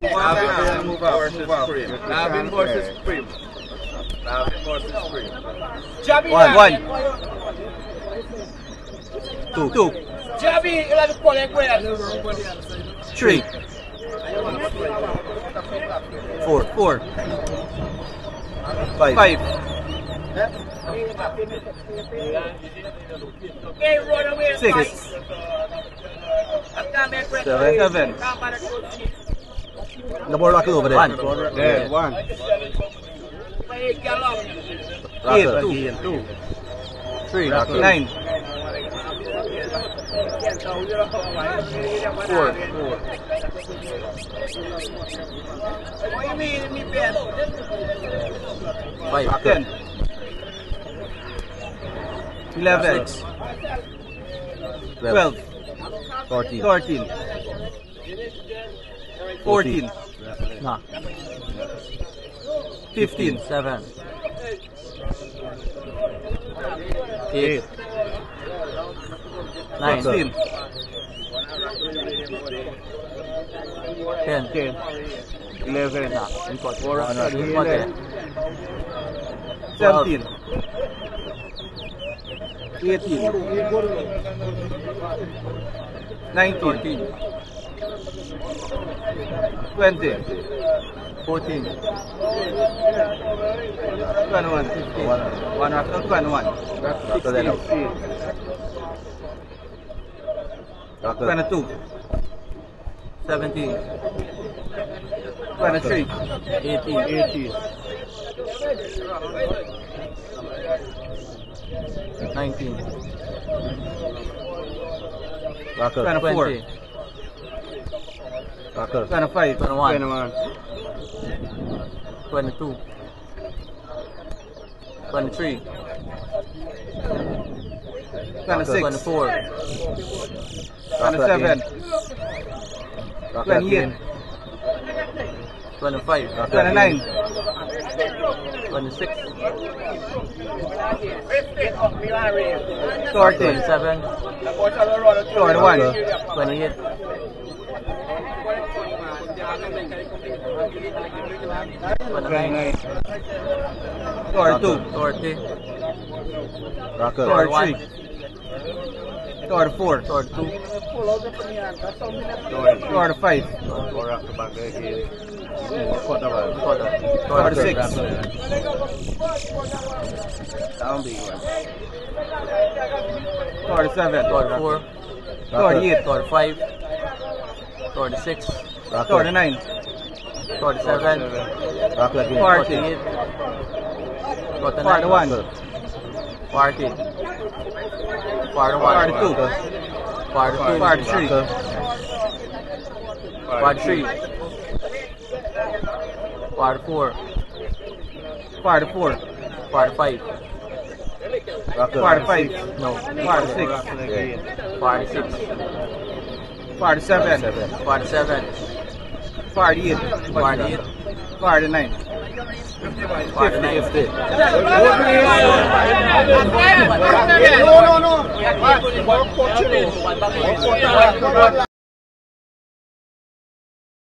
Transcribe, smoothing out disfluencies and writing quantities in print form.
Navin versus Prem. Navin versus Prem. Navin versus Prem. One. Two. Three. Four. Five. Six. Seven. The ball rock over there. One. Eight. Two. Three. 9. 4. 5. 10. 11. 12. 13. 14. 15. 7. 8. 9. 16. 10. 11. 17. 18. 19. 20. 14. 21. 1 after 21. 16. 22. 17. 23. 18. 19. 24. 20. 25. 21. 22. 23. 26. 24. 27. 28. 25. 29. 26. 30. 27. 31. 28. 29. 32. 30. 33. 34. 32. 35. 36. 37. 34. 38. 35. 36. 39. 47. 40. 48. 41. 40. 41. 42. 42. 43. 43. 44. 44. 45. 45. No. 46. 46. 47. 47. 48. 48. 49. 50. 50. No.